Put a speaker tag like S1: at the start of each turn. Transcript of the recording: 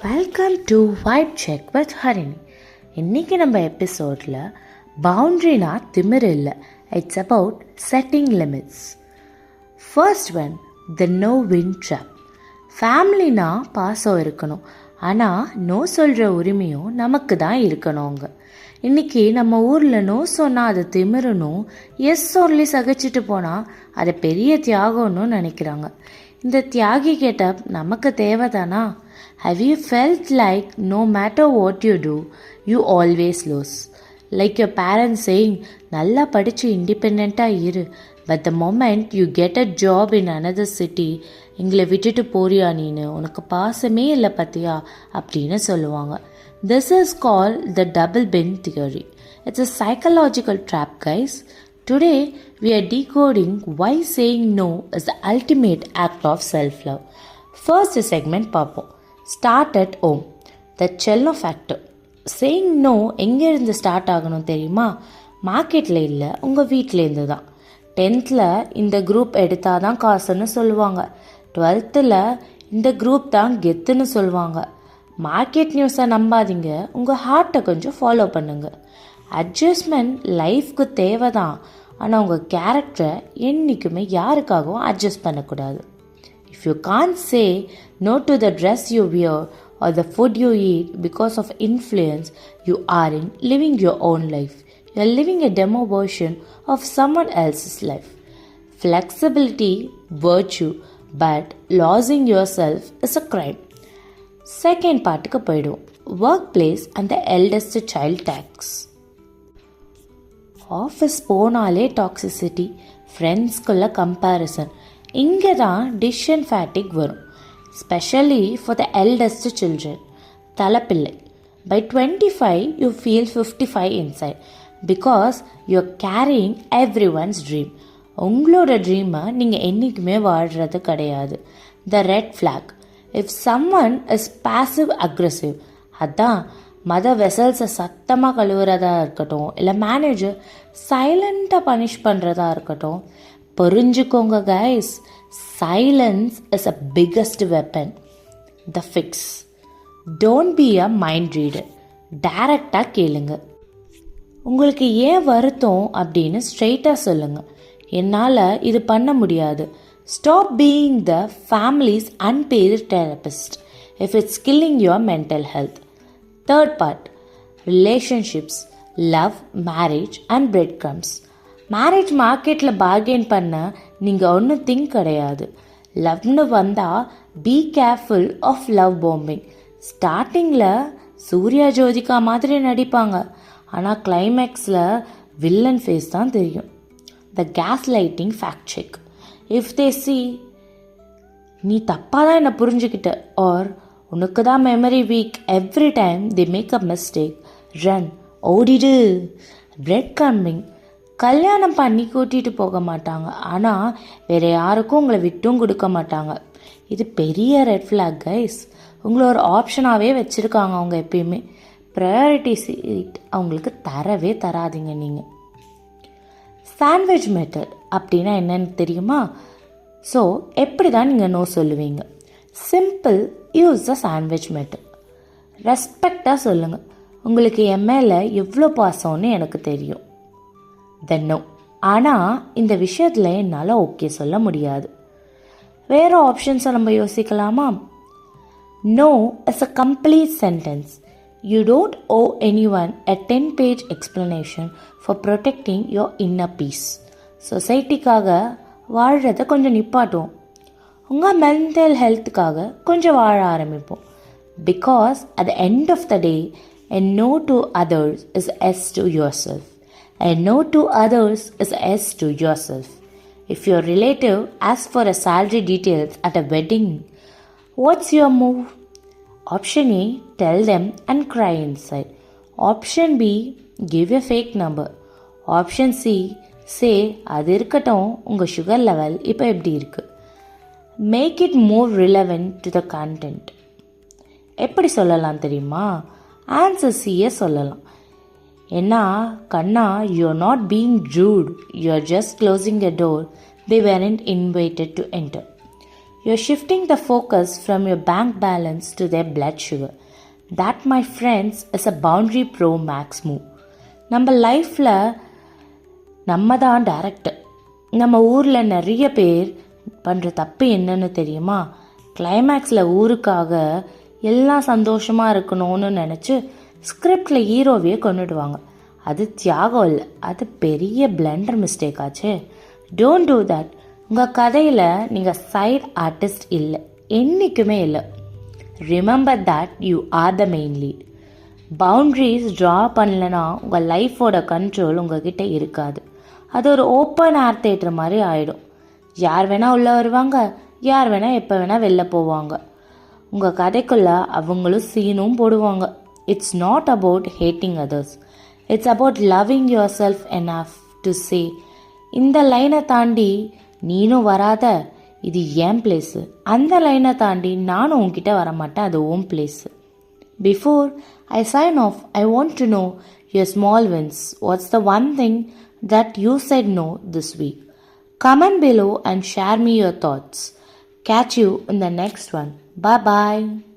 S1: Welcome to vibe check with Harini. இன்றைக்கி நம்ம எபிசோடில் பவுண்ட்ரினா திமிர் இல்லை, it's about setting limits. First one, the no win trap. ஃபேமிலினா பாசம் இருக்கணும், ஆனால் நோ சொல்கிற உரிமையும் நமக்கு தான் இருக்கணும். அங்கே இன்றைக்கி நம்ம ஊரில் நோ சொன்னால் அது திமிரணும், எஸ் சொல்லி சகிச்சிட்டு போனால் அதை பெரிய தியாகம்னு நினைக்கிறாங்க. இந்த தியாகி கெட்டப் நமக்கு தேவைதானா? Have you felt like no matter what you do, you always lose? Like your parents saying, நல்லா படித்து இண்டிபெண்ட்டாக இரு, but the moment you get a job in another city, எங்களை விட்டுட்டு போறியா நீனு, உனக்கு பாசமே இல்லை பத்தியா அப்படின்னு சொல்லுவாங்க. This is called the double bin theory. It's a psychological trap, guys. Today, we are decoding why saying no is the ultimate act of self-love. First segment பார்ப்போம். Start at home. The cello factor. Saying no எங்கேருந்து start ஆகணும் தெரியுமா? மார்க்கெட்டில் இல்லை, உங்கள் வீட்டிலேருந்து தான். 10th இந்த குரூப் எடுத்தால் தான் காசுன்னு சொல்லுவாங்க. 12th இந்த குரூப் தான் கெத்துன்னு சொல்லுவாங்க. மார்க்கெட் நியூஸை நம்பாதீங்க, உங்கள் ஹார்ட்டை கொஞ்சம் ஃபாலோ பண்ணுங்கள். அட்ஜஸ்ட்மெண்ட் லைஃப்க்கு தேவை தான், ஆனால் உங்கள் கேரக்டரை என்றைக்குமே யாருக்காகவும் அட்ஜஸ்ட் பண்ணக்கூடாது. If you can't say no to the dress you wear or the food you eat because of influence, you aren't living your own life. You are living a demo version of someone else's life. Flexibility, virtue, but losing yourself is a crime. Second பார்ட்டுக்கு போயிடுவோம். Workplace and the eldest child tax. Office போனாலே toxicity, ஃப்ரெண்ட்ஸ்குள்ள comparison, இங்கே தான் decision fatigue வரும். Especially for the eldest children. தலைப்பிள்ளை. By 25 you feel 55 inside because you are carrying everyone's dream. உங்களோட ட்ரீமை நீங்கள் என்றைக்குமே வாழ்கிறது கிடையாது. The red flag. If someone is passive aggressive, அதான் மத வெசல்ஸை சத்தமாக கழுவுறதா இருக்கட்டும், இல்லை மேனேஜர் சைலண்ட்டாக பனிஷ் பண்ணுறதா இருக்கட்டும், புரிஞ்சுக்கோங்க guys, silence is a biggest weapon. The fix. Don't be a mind reader. டைரக்டாக கேளுங்க. உங்களுக்கு ஏன் வருத்தம் அப்படின்னு ஸ்ட்ரெயிட்டாக சொல்லுங்கள். என்னால் இது பண்ண முடியாது. Stop being the families unpaid therapist if it's killing your mental health. Third part, relationships, love, marriage and breadcrumbs. Marriage மார்க்கெட்டில் பார்கெயின் பண்ண நீங்கள் ஒன்றும் திங்க் கிடையாது. லவ்னு வந்தால் be careful of love bombing. ஸ்டார்டிங்கில் சூர்யா ஜோதிகா மாதிரி நடிப்பாங்க, ஆனால் கிளைமேக்ஸில் வில்லன் ஃபேஸ் தான் தெரியும். The gaslighting fact check. If they say நீ தப்பாக தான் என்னை புரிஞ்சுக்கிட்ட, ஆர் உனக்கு தான் memory weak, every time they make a mistake, run, ஓடிடு. Breadcrumbing. கல்யாணம் பண்ணி கூட்டிகிட்டு போக மாட்டாங்க, ஆனால் வேறு யாருக்கும் உங்களை விட்டும் கொடுக்க மாட்டாங்க. இது பெரிய ரெட் ஃப்ளாக் கைஸ். உங்களை ஒரு ஆப்ஷனாகவே வச்சுருக்காங்க அவங்க எப்பயுமே. ப்ரையாரிட்டி சீட் அவங்களுக்கு தரவே தராதிங்க நீங்கள். சாண்ட்விச் மெத்தட் அப்படின்னா என்னன்னு தெரியுமா? ஸோ எப்படி தான் நீங்கள் நோ சொல்லுவீங்க? Simple, use the sandwich method. ரெஸ்பெக்டாக சொல்லுங்கள். உங்களுக்கு என் மேலே எவ்வளோ பாசம்னு எனக்கு தெரியும். Then no. ஆனால் இந்த விஷயத்தில் என்னால் ஓகே சொல்ல முடியாது. வேறு ஆப்ஷன்ஸை நம்ம யோசிக்கலாமா? No is a complete sentence. You don't owe anyone a 10-page explanation for protecting your inner peace. சொசைட்டிக்காக வாழ்கிறத கொஞ்சம் நிப்பாட்டும், உங்கள் மென்டல் ஹெல்த்துக்காக கொஞ்சம் வாழ ஆரம்பிப்போம். Because at the end of the day, a no to others is yes to yourself. A no to others is yes to yourself. If your relative asks for a salary details at a wedding, what's your move? Option A, tell them and cry inside. Option B, give a fake number. Option C, say அது இருக்கட்டும், உங்கள் sugar level இப்போ எப்படி இருக்குது. Make it more relevant to the content. எப்படி சொல்லலாம் தெரியுமா? Answer சியை சொல்லலாம். ஏன்னா கண்ணா, you are not being rude, you are just closing a door they weren't invited to enter. You're shifting the focus from your bank balance to their blood sugar. That, my friends, is a boundary pro max move. நம்ம லைஃப்பில் நம்ம தான் director. நம்ம ஊரில் நிறைய பேர் பண்ணுற தப்பு என்னன்னு தெரியுமா? கிளைமேக்ஸில் ஊருக்காக எல்லாம் சந்தோஷமாக இருக்கணும்னு நினச்சி ஸ்கிரிப்டில் ஹீரோவையே கொண்டுடுவாங்க. அது தியாகம் இல்லை, அது பெரிய பிளண்டர் மிஸ்டேக் ஆச்சு. Don't do that. உங்கள் கதையில் நீங்கள் சைட் ஆர்டிஸ்ட் இல்லை, என்றைக்குமே இல்லை. Remember that you are the main lead. Boundaries draw பண்ணலன்னா உங்கள் லைஃபோட கண்ட்ரோல் உங்ககிட்ட இருக்காது. அது ஒரு ஓப்பன் ஏர் தேட்டர் மாதிரி ஆகிடும். யார் வேணால் உள்ளே வருவாங்க, யார் வேணால் எப்போ வேணால் வெளில போவாங்க. உங்கள் கதைக்குள்ளே அவங்களும் சீனும் போடுவாங்க. It's not about hating others, it's about loving your self enough to say, இந்த லைனை தாண்டி நீனும் வராத, இது ஏன் பிளேஸு. அந்த லைனை தாண்டி நானும் உன்கிட்ட வரமாட்டேன், அது own place. Before I sign off, I want to know your small wins. What's the one thing that you said no this week? Comment below and share me your thoughts. Catch you in the next one. Bye bye.